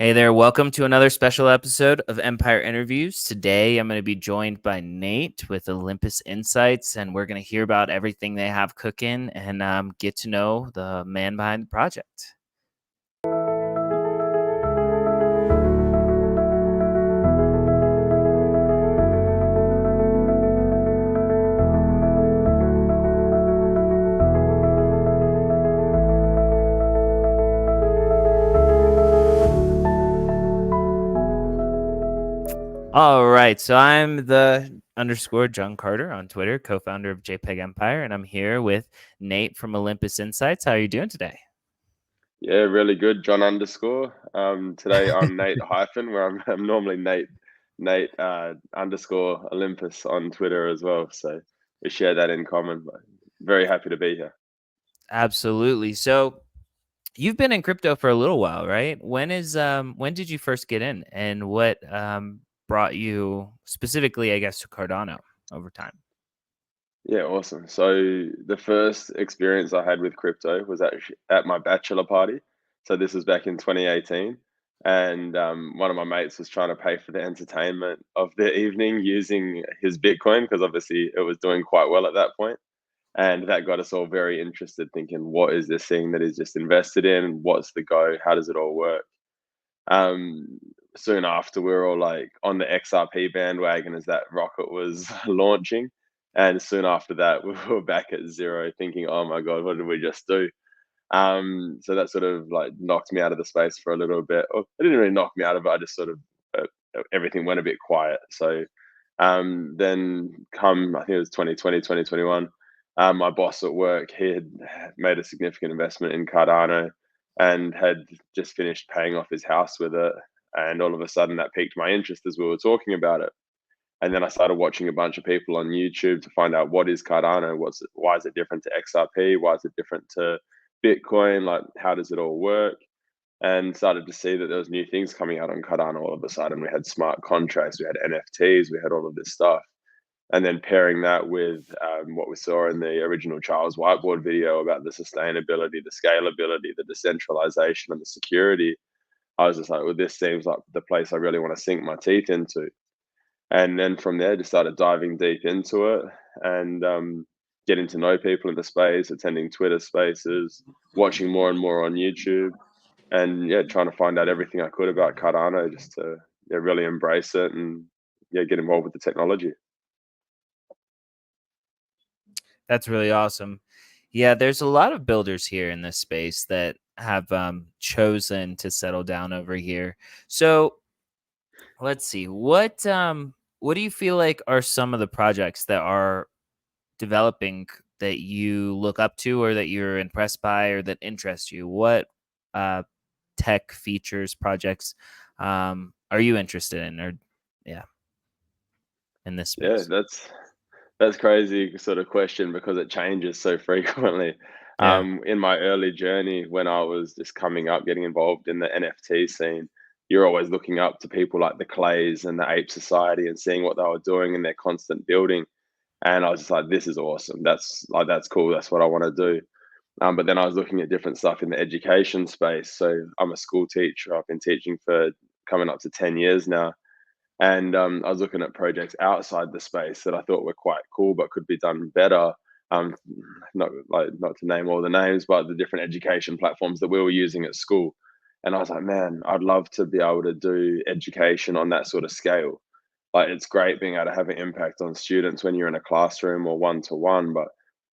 Hey there, welcome to another special episode of Empire Interviews. Today I'm going to be joined by Nate with Olympus Insights, and we're going to hear about everything they have cooking and get to know the man behind the project. All right, so I'm the _ John Carter on Twitter, co-founder of Jpg Empire, and I'm here with Nate from Olympus Insights. How are you doing today? Yeah, really good, John underscore. Today I'm Nate hyphen, where I'm normally Nate underscore Olympus on Twitter as well. So we share that in common. But very happy to be here. Absolutely. So you've been in crypto for a little while, right? When did you first get in, and what brought you specifically, I guess, to Cardano over time? Yeah, awesome. So the first experience I had with crypto was actually at my bachelor party. So this was back in 2018. And one of my mates was trying to pay for the entertainment of the evening using his Bitcoin because obviously it was doing quite well at that point. And that got us all very interested, thinking, what is this thing that he's just invested in? What's the go? How does it all work? Um, Soon after, we were all like on the XRP bandwagon as that rocket was launching. And soon after that, we were back at zero, thinking, oh my God, what did we just do? So that sort of like knocked me out of the space for a little bit. Or it didn't really knock me out of it. I just sort of, everything went a bit quiet. So then come, I think it was 2020, 2021, my boss at work, he had made a significant investment in Cardano and had just finished paying off his house with it. And all of a sudden that piqued my interest as we were talking about it. And then I started watching a bunch of people on YouTube to find out what is Cardano, why is it different to XRP, why is it different to Bitcoin, like how does it all work? And started to see that there was new things coming out on Cardano all of a sudden. We had smart contracts, we had NFTs, we had all of this stuff. And then pairing that with what we saw in the original Charles Whiteboard video about the sustainability, the scalability, the decentralization, and the security, I was just like, well, this seems like the place I really want to sink my teeth into. And then from there, just started diving deep into it and getting to know people in the space, attending Twitter spaces, watching more and more on YouTube, and yeah, trying to find out everything I could about Cardano just to really embrace it and get involved with the technology. That's really awesome. Yeah, there's a lot of builders here in this space that have chosen to settle down over here. So let's see, what do you feel like are some of the projects that are developing that you look up to, or that you're impressed by, or that interest you? What uh, tech features, projects are you interested in, or yeah, in this Yeah, space? that's crazy sort of question because it changes so frequently. Yeah. In my early journey, when I was just coming up, getting involved in the NFT scene, you're always looking up to people like the Clays and the Ape Society and seeing what they were doing and their constant building. And I was just like, this is awesome. That's cool. That's what I want to do. But then I was looking at different stuff in the education space. So I'm a school teacher. I've been teaching for coming up to 10 years now, and I was looking at projects outside the space that I thought were quite cool but could be done better. Um, not to name all the names, but the different education platforms that we were using at school. And I was like, man, I'd love to be able to do education on that sort of scale. Like it's great being able to have an impact on students when you're in a classroom or one to one, but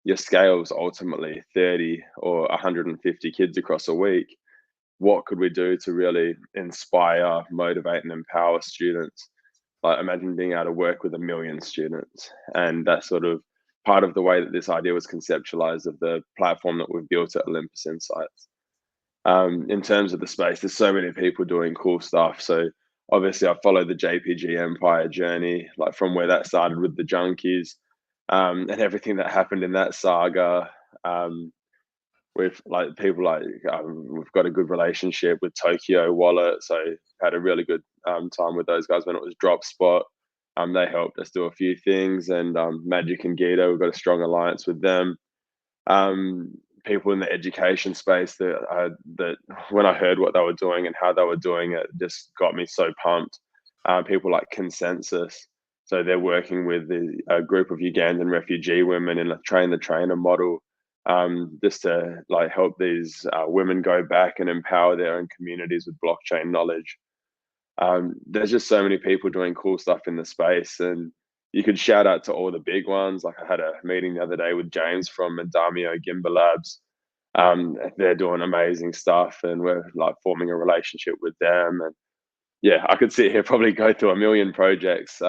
your scale is ultimately 30 or 150 kids across a week. What could we do to really inspire, motivate, and empower students? Like imagine being able to work with 1 million students, and that's sort of part of the way that this idea was conceptualized of the platform that we've built at Olympus Insights. In terms of the space, there's so many people doing cool stuff. So obviously, I followed the JPG Empire journey, like from where that started with the junkies, and everything that happened in that saga. With like people like we've got a good relationship with Tokyo Wallet, so had a really good time with those guys when it was Drop Spot. They helped us do a few things, and Magic and Gita, we've got a strong alliance with them. Um, people in the education space that when I heard what they were doing and how they were doing it, just got me so pumped. People like Consensus, so they're working with a group of Ugandan refugee women in a train the trainer model, just to like help these women go back and empower their own communities with blockchain knowledge. There's just so many people doing cool stuff in the space, and you could shout out to all the big ones. Like I had a meeting the other day with James from Mandamio Gimba Labs. They're doing amazing stuff, and we're like forming a relationship with them. And yeah, I could sit here probably go through a million projects.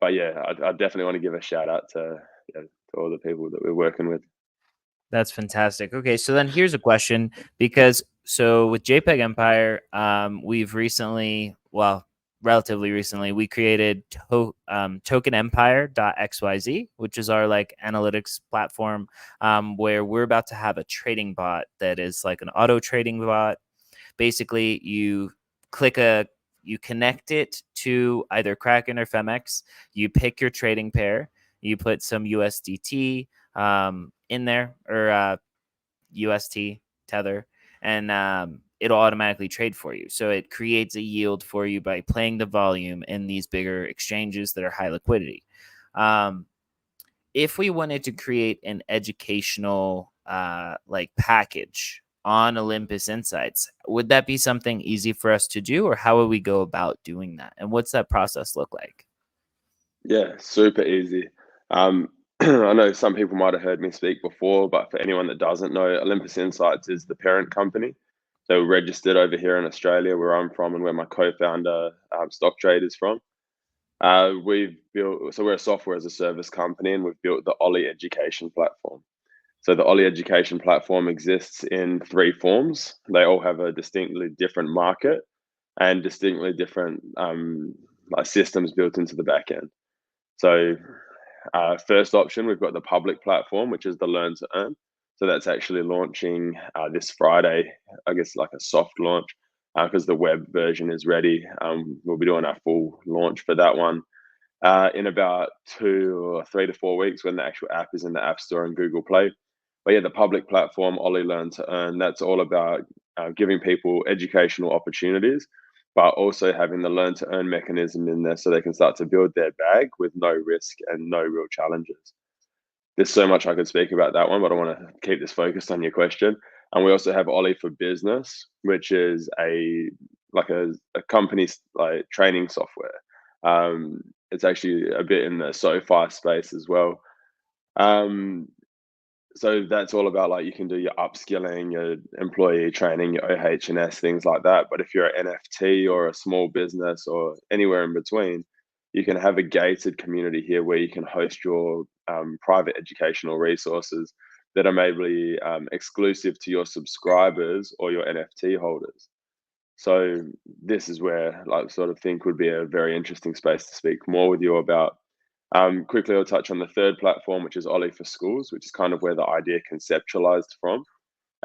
But yeah, I definitely want to give a shout out to, yeah, to all the people that we're working with. That's fantastic. Okay, so then here's a question, because so with JPEG Empire, we've recently, well, relatively recently, we created tokenempire.xyz, which is our like analytics platform, where we're about to have a trading bot that is like an auto trading bot. Basically, you connect it to either Kraken or Femex, you pick your trading pair, you put some USDT in there, or UST Tether, and it'll automatically trade for you. So it creates a yield for you by playing the volume in these bigger exchanges that are high liquidity. If we wanted to create an educational like package on Olympus Insights, would that be something easy for us to do, or how would we go about doing that? And what's that process look like? Yeah, super easy. I know some people might have heard me speak before, but for anyone that doesn't know, Olympus Insights is the parent company. So we're registered over here in Australia, where I'm from, and where my co-founder, Stock Trade, is from. We've built, so we're a software as a service company, and we've built the Ollie education platform. So the Ollie education platform exists in three forms. They all have a distinctly different market and distinctly different like systems built into the back end. So, first option, we've got the public platform, which is the Learn to Earn. So that's actually launching this Friday, I guess, like a soft launch, because the web version is ready. We'll be doing our full launch for that one in about 2 or 3 to 4 weeks, when the actual app is in the App Store and Google Play. But yeah, the public platform, Ollie Learn to Earn, that's all about giving people educational opportunities, but also having the learn to earn mechanism in there so they can start to build their bag with no risk and no real challenges. There's so much I could speak about that one, but I want to keep this focused on your question. And we also have Ollie for Business, which is a company like training software. It's actually a bit in the SoFi space as well. Um, so that's all about, like, you can do your upskilling, your employee training, your OH&S, things like that. But if you're an NFT or a small business or anywhere in between, you can have a gated community here where you can host your private educational resources that are maybe exclusive to your subscribers or your NFT holders. So this is where, like, sort of think would be a very interesting space to speak more with you about. Quickly, I'll touch on the third platform, which is Ollie for Schools, which is kind of where the idea conceptualized from.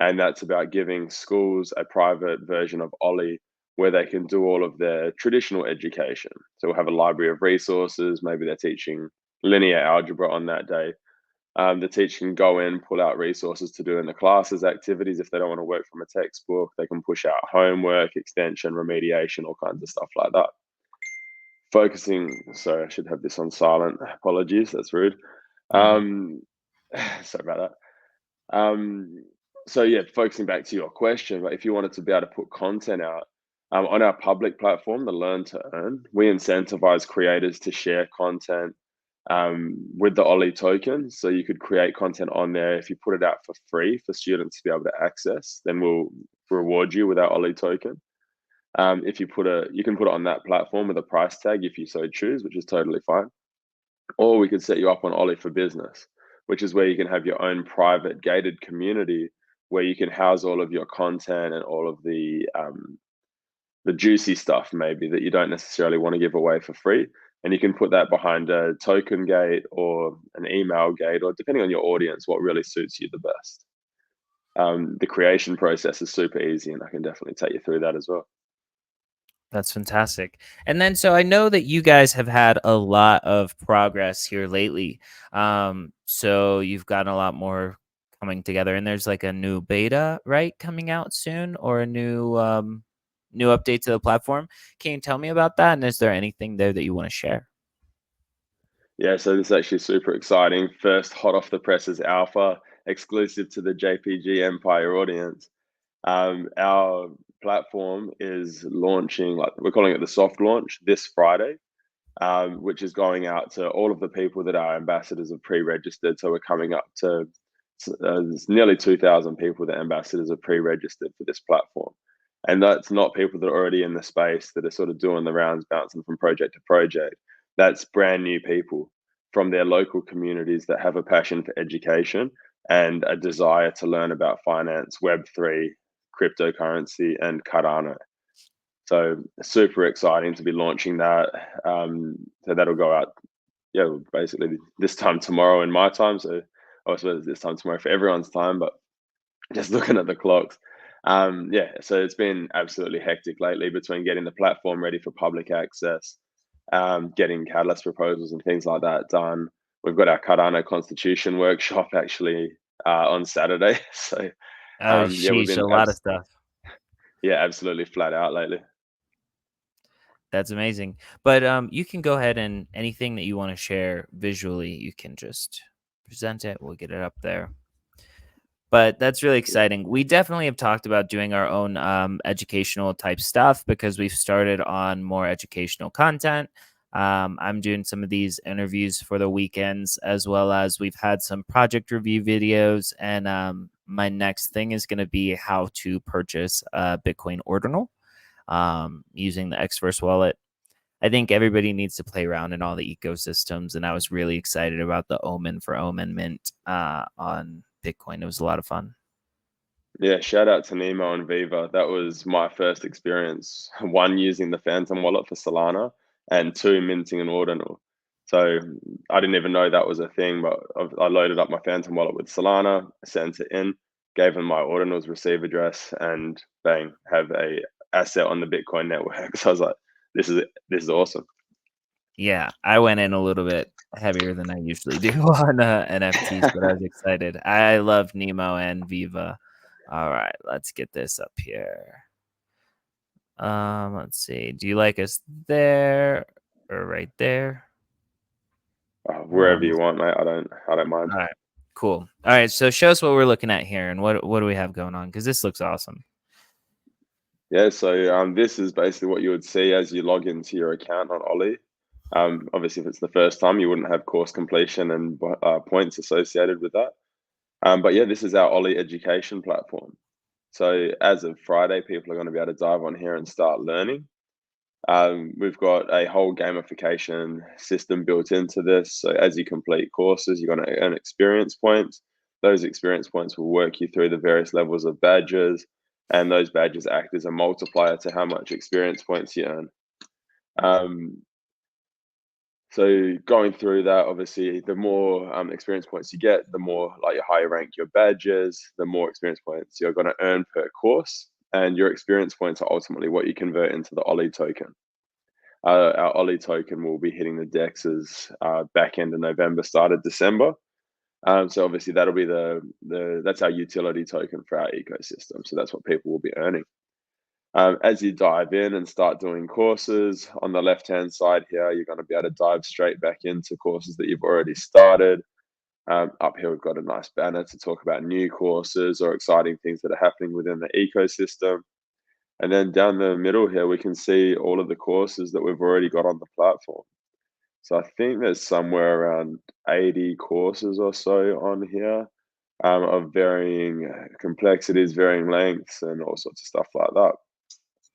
And that's about giving schools a private version of Ollie where they can do all of their traditional education. So we'll have a library of resources. Maybe they're teaching linear algebra on that day. The teacher can go in, pull out resources to do in the classes, activities. If they don't want to work from a textbook, they can push out homework, extension, remediation, all kinds of stuff like that. Focusing, sorry, I should have this on silent. Apologies, that's rude. Mhm. Um, sorry about that. So yeah, focusing back to your question, like if you wanted to be able to put content out on our public platform, the Learn to Earn, we incentivize creators to share content with the Ollie token. So you could create content on there. If you put it out for free for students to be able to access, then we'll reward you with our Ollie token. If you can put it on that platform with a price tag if you so choose, which is totally fine. Or we could set you up on Ollie for Business, which is where you can have your own private gated community where you can house all of your content and all of the juicy stuff maybe that you don't necessarily want to give away for free. And you can put that behind a token gate or an email gate, or depending on your audience, what really suits you the best. The creation process is super easy, and I can definitely take you through that as well. That's fantastic. And then, so I know that you guys have had a lot of progress here lately. So you've gotten a lot more coming together, and there's like a new beta, right, coming out soon, or a new update to the platform. Can you tell me about that? And is there anything there that you want to share? Yeah, so this is actually super exciting. First hot off the presses alpha, exclusive to the JPG Empire audience. Our platform is launching, like we're calling it the soft launch this Friday, which is going out to all of the people that our ambassadors have pre-registered. So we're coming up to there's nearly 2,000 people that ambassadors have pre-registered for this platform. And that's not people that are already in the space that are sort of doing the rounds, bouncing from project to project. That's brand new people from their local communities that have a passion for education and a desire to learn about finance, Web3, cryptocurrency, and Cardano. So super exciting to be launching that. So that'll go out, yeah, basically this time tomorrow in my time. So I suppose it's this time tomorrow for everyone's time, but just looking at the clocks. Yeah, so it's been absolutely hectic lately between getting the platform ready for public access, getting catalyst proposals and things like that done. We've got our Cardano Constitution workshop actually on Saturday. So Oh, yeah, we've sheesh, a been lot of stuff. yeah, absolutely flat out lately. That's amazing. But you can go ahead and anything that you want to share visually, you can just present it. We'll get it up there. But that's really exciting. We definitely have talked about doing our own educational type stuff because we've started on more educational content. I'm doing some of these interviews for the weekends, as well as we've had some project review videos. And my next thing is going to be how to purchase a Bitcoin ordinal using the Xverse wallet. I think everybody needs to play around in all the ecosystems, and I was really excited about the Omen for Omen Mint on Bitcoin. It was a lot of fun. Yeah, shout out to Nemo and Viva. That was my first experience. One, using the Phantom wallet for Solana, and two, minting an ordinal. So I didn't even know that was a thing, but I loaded up my Phantom wallet with Solana, sent it in, gave them my ordinals receive address, and bang, have a asset on the Bitcoin network. So I was like, this is awesome. Yeah, I went in a little bit heavier than I usually do on NFTs, but I was excited. I love Nemo and Viva. All right, let's get this up here. Let's see. Do you like us there or right there? Wherever you want, mate. I don't mind. All right, cool. All right, so show us what we're looking at here and what do we have going on? Because this looks awesome. Yeah, so this is basically what you would see as you log into your account on Ollie. Obviously, if it's the first time, you wouldn't have course completion and points associated with that. But yeah, this is our Ollie education platform. So as of Friday, people are going to be able to dive on here and start learning. We've got a whole gamification system built into this. So as you complete courses, you're going to earn experience points. Those experience points will work you through the various levels of badges, and those badges act as a multiplier to how much experience points you earn. Um, so going through that, obviously, the more experience points you get, the more like you higher rank your badges, the more experience points you're going to earn per course, and your experience points are ultimately what you convert into the Ollie token. Our Ollie token will be hitting the dexes back end of November, started December. So obviously that'll be that's our utility token for our ecosystem. So that's what people will be earning. As you dive in and start doing courses, on the left-hand side here, you're going to be able to dive straight back into courses that you've already started. Up here, we've got a nice banner to talk about new courses or exciting things that are happening within the ecosystem. And then down the middle here, we can see all of the courses that we've already got on the platform. So I think there's somewhere around 80 courses or so on here, of varying complexities, varying lengths, and all sorts of stuff like that.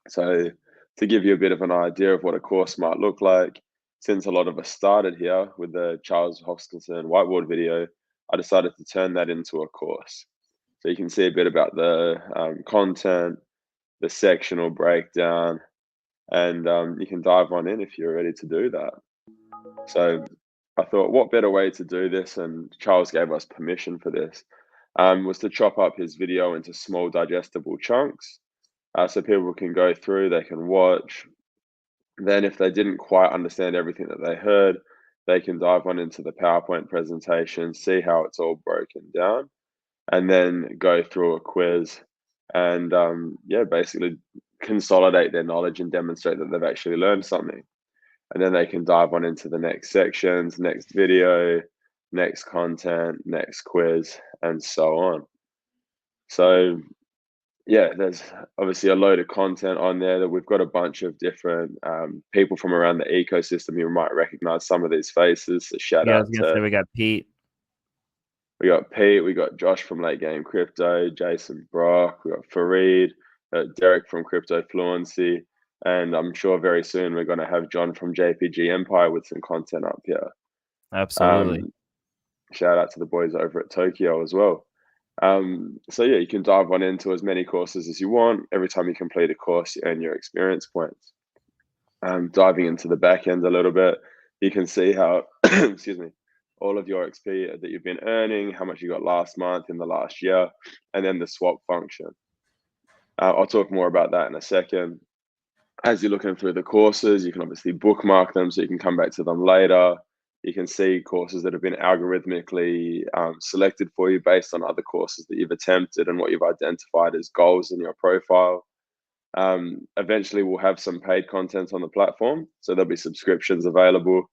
So to give you a bit of an idea of what a course might look like, since a lot of us started here with the Charles Hoskinson whiteboard video, I decided to turn that into a course. So you can see a bit about the content, the sectional breakdown, and you can dive on in if you're ready to do that. So I thought, what better way to do this? And Charles gave us permission for this, was to chop up his video into small digestible chunks, so people can go through, they can watch. Then if they didn't quite understand everything that they heard, they can dive on into the PowerPoint presentation, see how it's all broken down. and then go through a quiz and yeah, basically consolidate their knowledge and demonstrate that they've actually learned something. And then they can dive on into the next sections, next video, next content, next quiz, and so on. So yeah, there's obviously a load of content on there that we've got a bunch of different people from around the ecosystem. You might recognize some of these faces. So shout Yeah, I out was gonna to, say we got Pete. we got Pete, we got Josh from Late Game Crypto, Jason Brock, we got Fareed, Derek from Crypto Fluency, and I'm sure very soon we're going to have John from JPG Empire with some content up here. Absolutely. Um, Shout out to the boys over at Tokyo as well. So yeah, you can dive on into as many courses as you want. Every time you complete a course, you earn your experience points. Diving into the back end a little bit, you can see how, excuse me, all of your XP that you've been earning, how much you got last month, in the last year, and then the swap function. I'll talk more about that in a second. As you're looking through the courses, you can obviously bookmark them so you can come back to them later. You can see courses that have been algorithmically selected for you based on other courses that you've attempted and what you've identified as goals in your profile. Eventually, we'll have some paid content on the platform, so there'll be subscriptions available.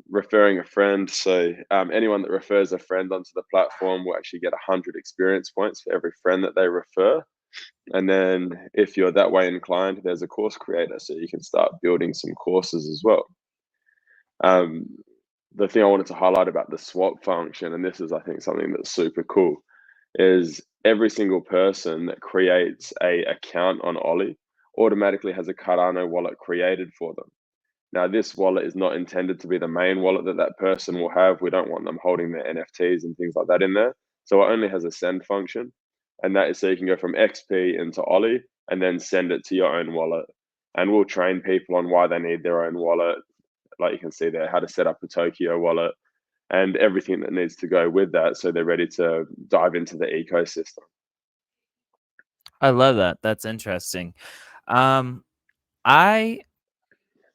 Referring a friend, so anyone that refers a friend onto the platform will actually get 100 experience points for every friend that they refer. And then if you're that way inclined, there's a course creator, so you can start building some courses as well. Um, the thing I wanted to highlight about the swap function, and this is, I think, something that's super cool, is every single person that creates a account on Ollie automatically has a Cardano wallet created for them. Now, this wallet is not intended to be the main wallet that that person will have. We don't want them holding their NFTs and things like that in there. So it only has a send function. And that is so you can go from XP into Ollie and then send it to your own wallet. And we'll train people on why they need their own wallet. Like you can see there, how to set up a Tokyo wallet and everything that needs to go with that. So they're ready to dive into the ecosystem. I love that. That's interesting. Um, I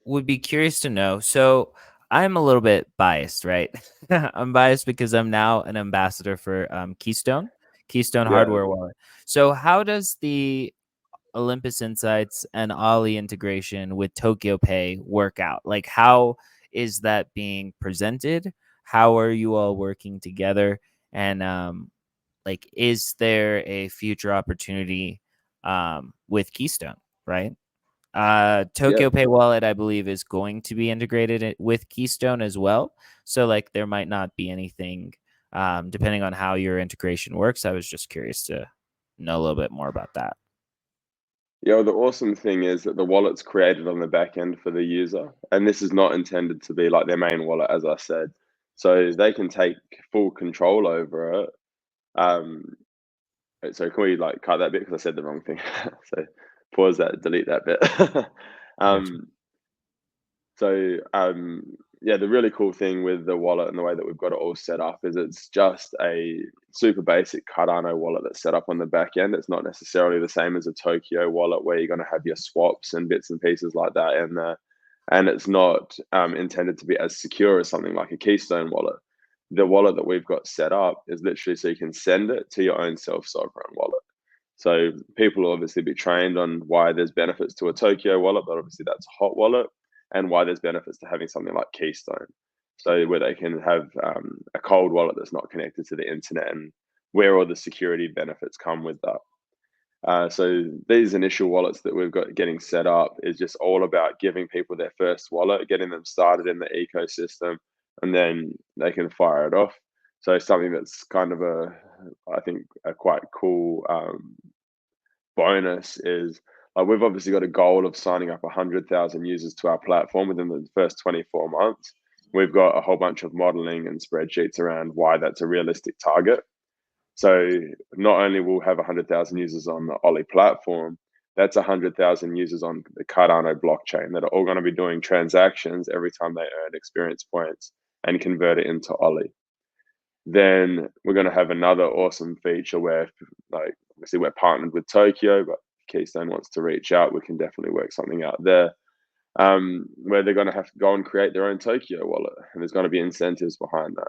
would be curious to know. So I'm a little bit biased, right? I'm biased because I'm now an ambassador for Keystone Yeah. hardware wallet. So how does the Olympus Insights and Ollie integration with Tokyo Pay work out? Like, how is that being presented? How are you all working together? And like, is there a future opportunity with Keystone, right? Yeah. Tokyo Pay Wallet, I believe, is going to be integrated with Keystone as well. So, like, there might not be anything depending on how your integration works. I was just curious to know a little bit more about that. Yeah, well, the awesome thing is that the wallet's created on the back end for the user, and this is not intended to be like their main wallet, as I said. So they can take full control over it. Um, so can we like cut that bit because I said the wrong thing? So pause that, delete that bit. Gotcha. um, so yeah, the really cool thing with the wallet and the way that we've got it all set up is it's just a super basic Cardano wallet that's set up on the back end. It's not necessarily the same as a Tokyo wallet where you're going to have your swaps and bits and pieces like that in there. And it's not intended to be as secure as something like a Keystone wallet. The wallet that we've got set up is literally so you can send it to your own self-sovereign wallet. So people will obviously be trained on why there's benefits to a Tokyo wallet, but obviously that's a hot wallet, and why there's benefits to having something like Keystone. So where they can have a cold wallet that's not connected to the internet, and where all the security benefits come with that. So these initial wallets that we've got getting set up is just all about giving people their first wallet, getting them started in the ecosystem, and then they can fire it off. So something that's kind of I think, a quite cool bonus is we've obviously got a goal of signing up 100,000 users to our platform within the first 24 months. We've got a whole bunch of modeling and spreadsheets around why that's a realistic target. So not only will we have 100,000 users on the Ollie platform, that's 100,000 users on the Cardano blockchain that are all going to be doing transactions every time they earn experience points and convert it into Ollie. Then we're going to have another awesome feature where, like, obviously we're partnered with Tokyo, but if Keystone wants to reach out, we can definitely work something out there. Where they're going to have to go and create their own Tokyo wallet, and there's going to be incentives behind that.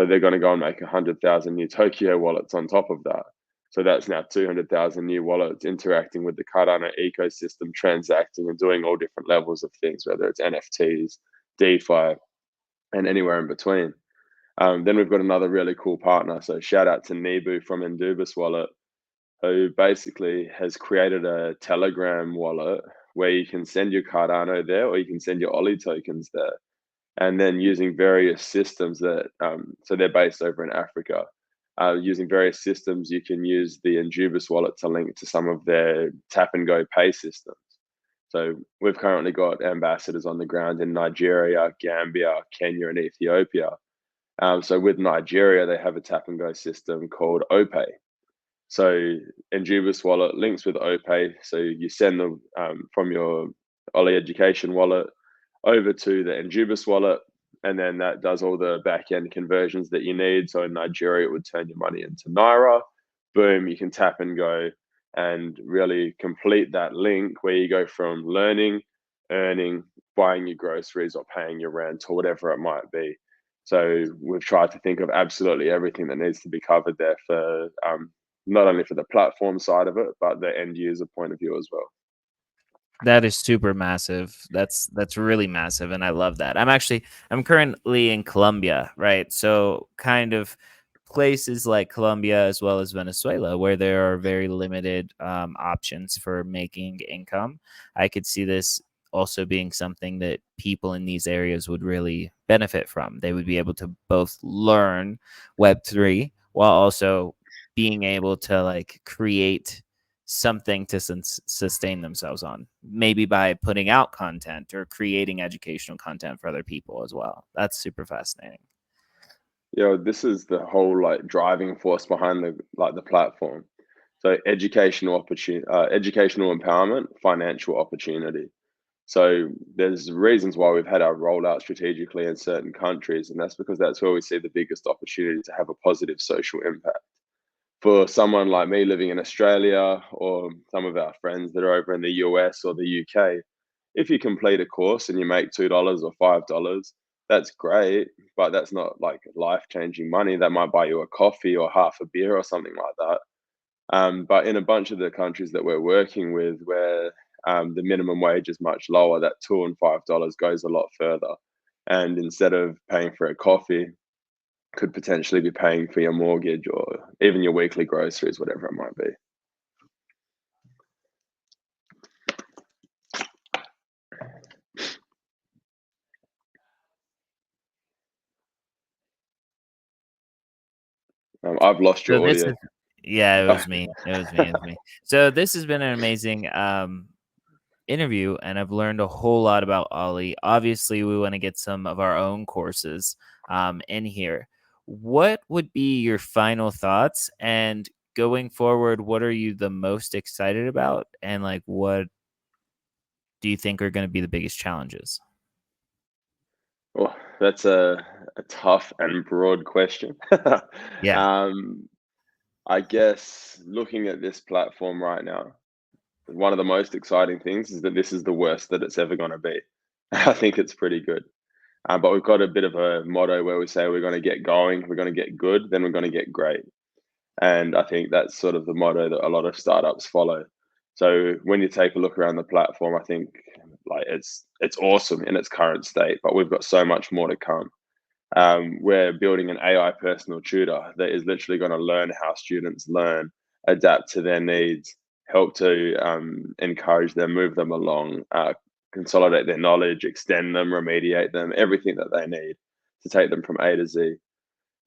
So they're going to go and make 100,000 new Tokyo wallets on top of that. So that's now 200,000 new wallets interacting with the Cardano ecosystem, transacting and doing all different levels of things, whether it's NFTs, DeFi, and anywhere in between. Then we've got another really cool partner. So shout out to Nebu from Endubis Wallet, who basically has created a Telegram wallet where you can send your Cardano there or you can send your Oli tokens there. And then using various systems that, so they're based over in Africa. Using various systems, you can use the Endubis wallet to link to some of their tap and go pay systems. So we've currently got ambassadors on the ground in Nigeria, Gambia, Kenya, and Ethiopia. So with Nigeria, they have a tap and go system called OPay. So Endubis wallet links with OPay. So you send them from your Oli Education wallet over to the Endubis wallet, and then that does all the back end conversions that you need. So in Nigeria, it would turn your money into Naira. Boom, you can tap and go and really complete that link where you go from learning, earning, buying your groceries, or paying your rent, or whatever it might be. So we've tried to think of absolutely everything that needs to be covered there for not only for the platform side of it, but the end user point of view as well. That is super massive. That's really massive, and I love that. I'm currently in Colombia, right? So kind of places like Colombia as well as Venezuela, where there are very limited options for making income. I could see this also being something that people in these areas would really benefit from. They would be able to both learn Web3 while also being able to like create something to sustain themselves on, maybe by putting out content or creating educational content for other people as well. That's super fascinating. This is the whole like driving force behind the platform. So educational opportunity, educational empowerment, financial opportunity. So there's reasons why we've had our rollout strategically in certain countries, and that's because that's where we see the biggest opportunity to have a positive social impact. For someone like me living in Australia or some of our friends that are over in the US or the UK, if you complete a course and you make $2 or $5, that's great, but that's not like life-changing money. That might buy you a coffee or half a beer or something like that. But in a bunch of the countries that we're working with, where the minimum wage is much lower, that $2 and $5 goes a lot further. And instead of paying for a coffee, could potentially be paying for your mortgage or even your weekly groceries, whatever it might be. I've lost So your this audio. is yeah, it was me. It was me. It was me. So this has been an amazing interview, and I've learned a whole lot about Ollie. Obviously, we want to get some of our own courses in here. What would be your final thoughts? And going forward, what are you the most excited about? And like, what do you think are going to be the biggest challenges? Well, that's a tough and broad question. Yeah. um, I guess looking at this platform right now, one of the most exciting things is that this is the worst that it's ever going to be. I think it's pretty good. But we've got a bit of a motto where we say we're going to get going, we're going to get good, then we're going to get great. And I think that's sort of the motto that a lot of startups follow. So when you take a look around the platform, I think like it's awesome in its current state, but we've got so much more to come. We're building an AI personal tutor that is literally going to learn how students learn, adapt to their needs, help to encourage them, move them along, consolidate their knowledge, extend them, remediate them, everything that they need to take them from A to Z.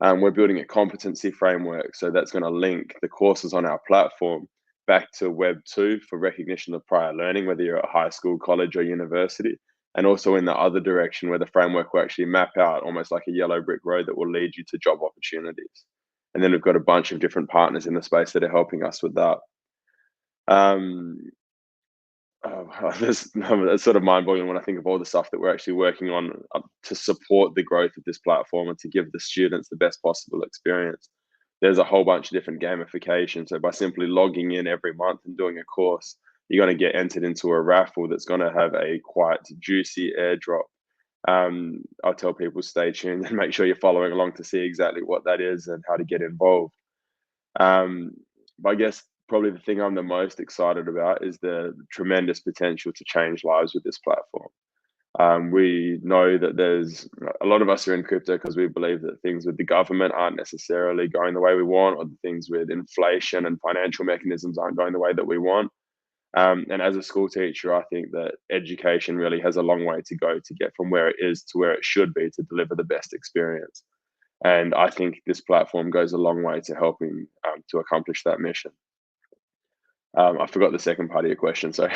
We're building a competency framework, so that's going to link the courses on our platform back to Web 2 for recognition of prior learning, whether you're at high school, college, or university, and also in the other direction where the framework will actually map out almost like a yellow brick road that will lead you to job opportunities. And then we've got a bunch of different partners in the space that are helping us with that. Um, it's sort of mind-boggling when I think of all the stuff that we're actually working on to support the growth of this platform and to give the students the best possible experience. There's a whole bunch of different gamification. So by simply logging in every month and doing a course, you're going to get entered into a raffle that's going to have a quite juicy airdrop I'll tell people stay tuned and make sure you're following along to see exactly what that is and how to get involved. But I guess probably the thing I'm the most excited about is the tremendous potential to change lives with this platform. We know that there's a lot of us are in crypto because we believe that things with the government aren't necessarily going the way we want, or the things with inflation and financial mechanisms aren't going the way that we want. And as a school teacher, I think that education really has a long way to go to get from where it is to where it should be to deliver the best experience. And I think this platform goes a long way to helping to accomplish that mission. I forgot the second part of your question, so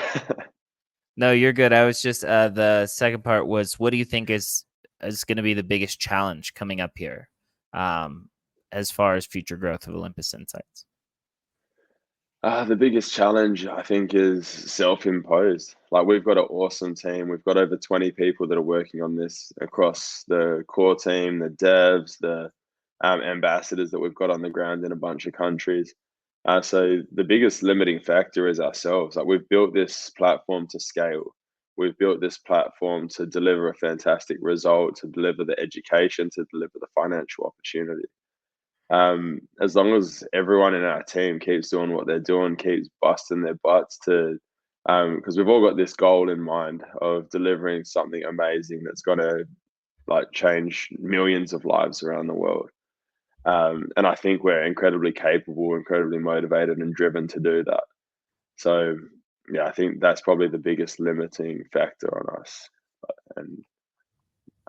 No, you're good. I was just the second part was, what do you think is going to be the biggest challenge coming up here, as far as future growth of Olympus Insights? The biggest challenge I think is self-imposed. Like we've got an awesome team. We've got over 20 people that are working on this across the core team, the devs, the ambassadors that we've got on the ground in a bunch of countries. So the biggest limiting factor is ourselves. Like we've built this platform to scale. We've built this platform to deliver a fantastic result, to deliver the education, to deliver the financial opportunity. As long as everyone in our team keeps doing what they're doing, keeps busting their butts to, because we've all got this goal in mind of delivering something amazing that's going to like change millions of lives around the world. And I think we're incredibly capable, incredibly motivated, and driven to do that. So, yeah, I think that's probably the biggest limiting factor on us. And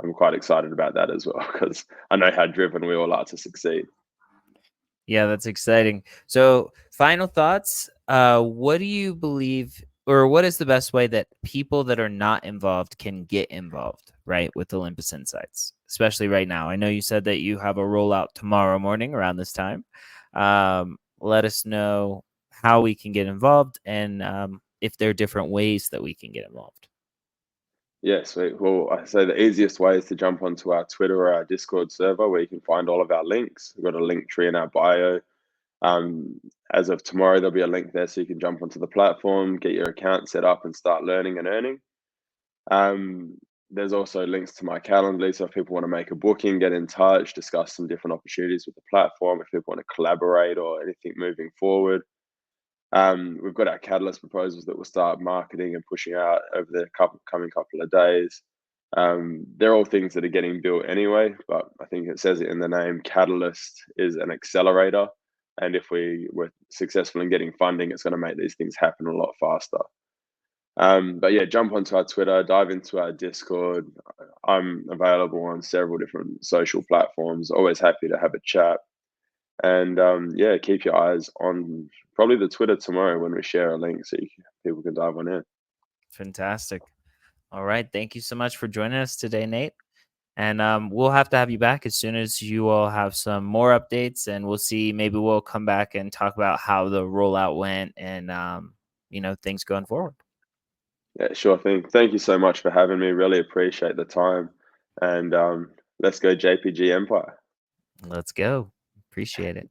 I'm quite excited about that as well because I know how driven we all are to succeed. Yeah, that's exciting. So, final thoughts. What do you believe, or what is the best way that people that are not involved can get involved, right, with Olympus Insights, especially right now? I know you said that you have a rollout tomorrow morning around this time. Let us know how we can get involved, and if there are different ways that we can get involved. Yeah, sweet. Well, I say the easiest way is to jump onto our Twitter or our Discord server where you can find all of our links. We've got a link tree in our bio. Um, as of tomorrow, there'll be a link there so you can jump onto the platform, get your account set up, and start learning and earning. Um, there's also links to my Calendly, so if people want to make a booking, get in touch, discuss some different opportunities with the platform, if people want to collaborate or anything moving forward. We've got our catalyst proposals that we'll start marketing and pushing out over the coming couple of days. They're all things that are getting built anyway, but I think it says it in the name. Catalyst is an accelerator, and if we were successful in getting funding, it's going to make these things happen a lot faster. But yeah, jump onto our Twitter, dive into our Discord. I'm available on several different social platforms. Always happy to have a chat. And yeah, keep your eyes on probably the Twitter tomorrow when we share a link so people can dive on in. Fantastic. All right. Thank you so much for joining us today, Nate. And we'll have to have you back as soon as you all have some more updates, and we'll see. Maybe we'll come back and talk about how the rollout went and things going forward. Yeah, sure thing. Thank you so much for having me. Really appreciate the time. And let's go JPG Empire. Let's go. Appreciate it.